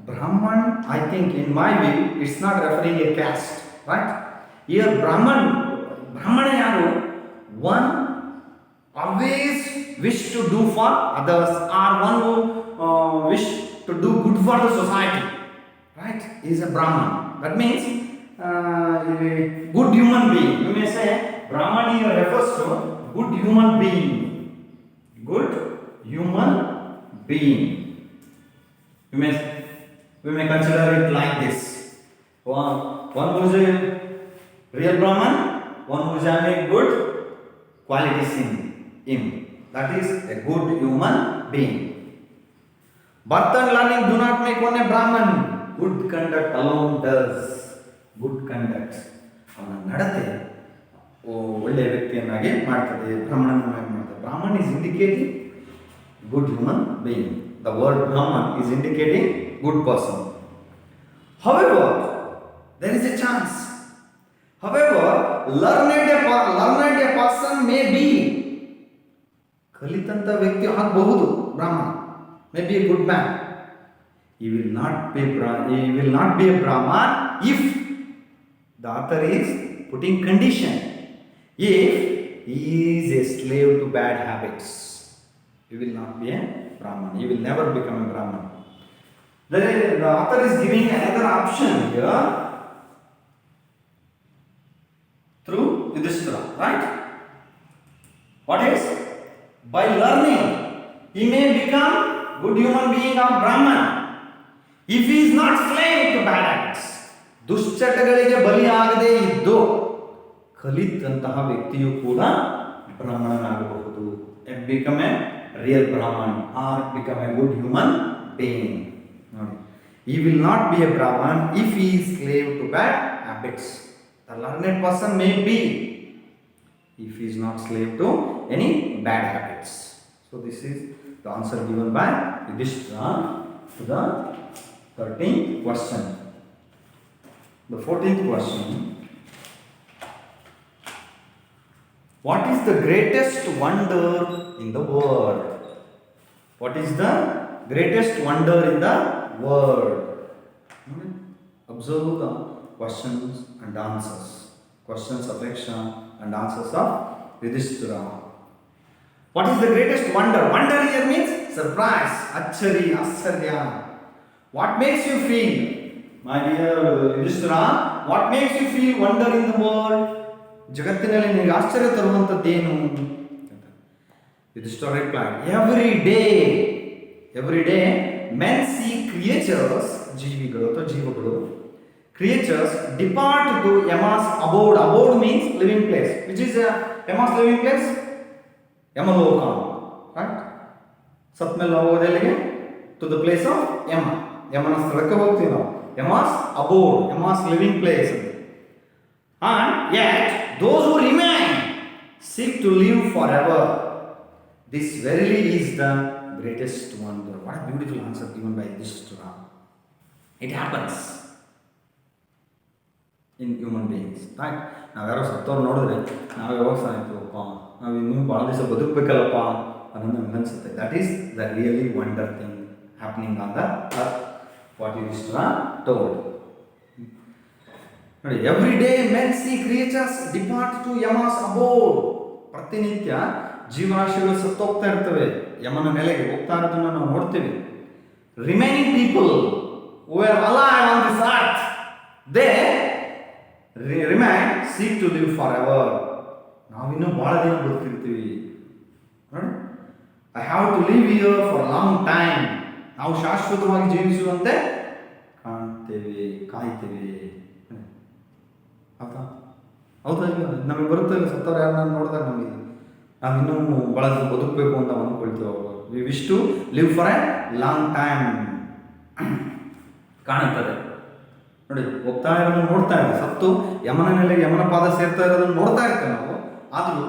ಬ್ರಾಹ್ಮಣ್, I think in my view it's not referring A caste, right? Year ಬ್ರಾಹ್ಮಣ ಯಾರು? One always wish to do for others, or one who wish to do good for the society, right? He is a Brahman. That means good human being. You may say Brahman here refers to good human being. Good human being. We may consider it like this. One who is a real Brahman, one who is having good qualities in him. That is a good human being. Birth and learning do not make one a Brahman. Good conduct alone does. Good conduct. ಅವನ ನಡತೆ ಒಳ್ಳೆಯ ವ್ಯಕ್ತಿಯನ್ನಾಗಿ ಮಾಡ್ತದೆ, ಬ್ರಾಹ್ಮಣನನ್ನಾಗಿ ಮಾಡ್ತದೆ. Brahman is indicating good human being. The word Brahman is indicating good person. However, there is a chance. However, learned a person may be. ಕಲಿತಂತ ವ್ಯಕ್ತಿ ಆಗಬಹುದು ಬ್ರಾಹ್ಮಣ, may be A good man. He will not be a Brahman if the author is putting condition. If he is a slave to bad habits, he will not be a Brahman. He will never become a Brahman. The author is giving another option here through Yudhishthira, right? What is? By learning, he may become good human being or Brahman. If he is not slave to bad habits, ದುಶ್ಚಟಗಳಿಗೆ ಬಲಿಯಾಗದೇ ಇದ್ದು ಕಲಿತಂತಹ ವ್ಯಕ್ತಿಯು ಕೂಡ ಬ್ರಾಹ್ಮಣನಾಗಬಹುದು. Become a real Brahmin or become a good human being. ನೋಡಿ, he will not be a Brahman if he is slave to bad habits. The learned person may be if he is not slave to any bad habits. So this is the answer given by Yudhishthira to the 13th question. The 14th question: what is the greatest wonder in the world? What is the greatest wonder in the world? Observe the questions and answers. Questions of Yaksha and answers of Yudhishthira. What is the greatest wonder? Wonder here means surprise, achari, asarya. What makes you feel, my dear Yudhishthira, what makes you feel wonder in the world? ಜಗತ್ತಿನಲ್ಲಿ ನಿಮಗೆ ಆಶ್ಚರ್ಯ ತರುವಂಥದ್ದೇನು? Yudhishthira replied, every day men see creatures, ಜೀವಗಳು creatures depart to Yama's abode. Abode means living place. Which is Yama's living place? Yamaloka, right? ಸತ್ ಮೇಲೆ ನಾವು ಹೋಗೋದೆಲ್ಲಿಗೆ? To the place of Yama. ಯಮನ ಸ್ಥಳಕ್ಕೆ ಹೋಗ್ತೀವಿ ನಾವು. Yama's abode, Yama's living place. And yet those who remain seek to live forever. This verily is the greatest wonder. What a beautiful answer given by Yudhishthira. It happens in human beings, right? ನಾವು ಯಾರೋ ಸತ್ತವ್ರು ನೋಡಿದ್ರೆ ನಾವು ಯಾವಾಗ ಸಾಯ್ತೀವಪ್ಪ, ನಾವು ಇನ್ನೂ ಭಾಳ ದಿವಸ ಬದುಕಬೇಕಲ್ಲಪ್ಪ ಅನ್ನೋದು ನಮ್ಗೆ ಅನಿಸುತ್ತೆ. That is the really wonder thing happening on the earth. What Yudhishthira told. ನೋಡಿ, every day men see creatures depart to Yama's abode. ಪ್ರತಿನಿತ್ಯ ಜೀವರಾಶಿಗಳು ಸತ್ತೋಗ್ತಾ ಇರ್ತವೆ, ಯಮನ ನೆಲೆಗೆ ಹೋಗ್ತಾ ಇರೋದನ್ನು ನಾವು ನೋಡ್ತೀವಿ. Remaining people who are alive on this earth, they remain, seek to live forever. ನಾವಿನ್ನೂ ಭಾಳ ದಿನ ಬದುಕಿರ್ತೀವಿ. I have to live here for long time. ನಾವು ಶಾಶ್ವತವಾಗಿ ಜೀವಿಸುವಂತೆ ಕಾಯ್ತೇವೆ. ಹೌದಾ? ನಮಗೆ ಬರುತ್ತೆ ಸತ್ತವ್ರು ಯಾರು ನೋಡಿದಾಗ ನಮಗೆ ನಾವಿನ್ನೂ ಭಾಳ ದಿನ ಬದುಕಬೇಕು ಅಂತ ಅಂದ್ಕೊಳ್ತೀವಿ. ಅವರು we wish to live for a long time ಕಾಣುತ್ತದೆ. ನೋಡಿ, ಹೋಗ್ತಾ ಇರೋದನ್ನು ನೋಡ್ತಾ ಇದ್ದೀವಿ, ಸತ್ತು ಯಮನ ನೆಲೆಗೆ ಯಮನ ಪಾದ ಸೇರ್ತಾ ಇರೋದನ್ನು ನೋಡ್ತಾ ಇರ್ತೇವೆ ನಾವು. ಆದರೂ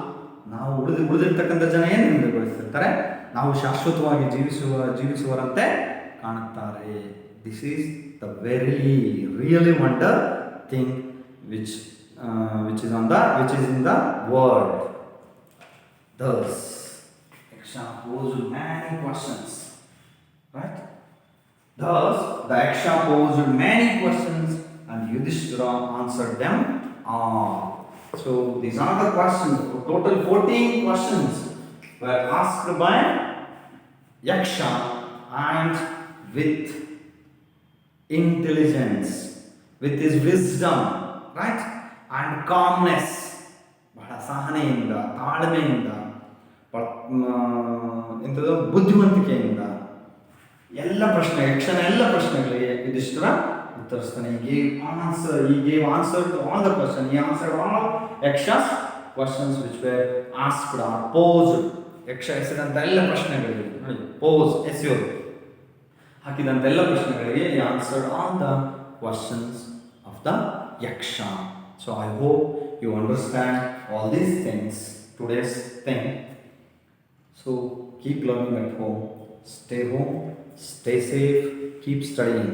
ನಾವು ಉಳಿದಿರ್ತಕ್ಕಂಥ ಜನ ಏನು ನಿರ್ಗೊಳಿಸ್ತಿರ್ತಾರೆ? ನಾವು ಶಾಶ್ವತವಾಗಿ ಜೀವಿಸುವರಂತೆ ಕಾಣುತ್ತಾರೆ. This is the really wonder thing which is in the world. Thus Yaksha posed many questions, right? Thus, the Yaksha posed many questions and Yudhishthira answered them all. So, these are the questions. Total 14 questions were asked by Yaksha and with intelligence, with his wisdom, right? And calmness. ಬಹಳ ಸಹನೆಯಿಂದ ತಾಳ್ಮೆಯಿಂದ ಎಂಥದ್ದು ಬುದ್ಧಿವಂತಿಕೆಯಿಂದ ಎಲ್ಲ ಪ್ರಶ್ನೆ ಯಕ್ಷನ ಎಲ್ಲ ಪ್ರಶ್ನೆಗಳಿಗೆ Yudhishthira ಉತ್ತರಿಸ್ತಾನೆ. he gave answer to all the questions. He answered all Yaksha's questions which were asked or posed. ಯಕ್ಷ ಎಸೆದಂಥ ಎಲ್ಲ ಪ್ರಶ್ನೆಗಳಿಗೆ ನೋಡಿ ಪೋಸ್ ಎಸೆಯೋದು ಹಾಕಿದಂಥ ಎಲ್ಲ ಪ್ರಶ್ನೆಗಳಿಗೆ he answered all the questions of the Yaksha. So I hope you understand all these things, today's thing. So keep learning at home, stay home, stay safe, keep studying,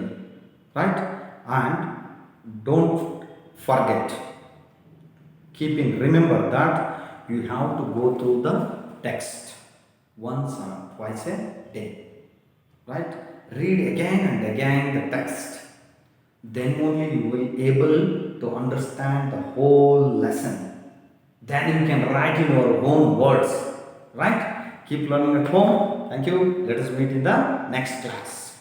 right? And don't forget, remember that you have to go through the text once or twice a day, right? Read again and again the text. Then only you will able to understand the whole lesson. Then you can write in your own words, right? Keep learning at home. Thank you. Let us meet in the next class.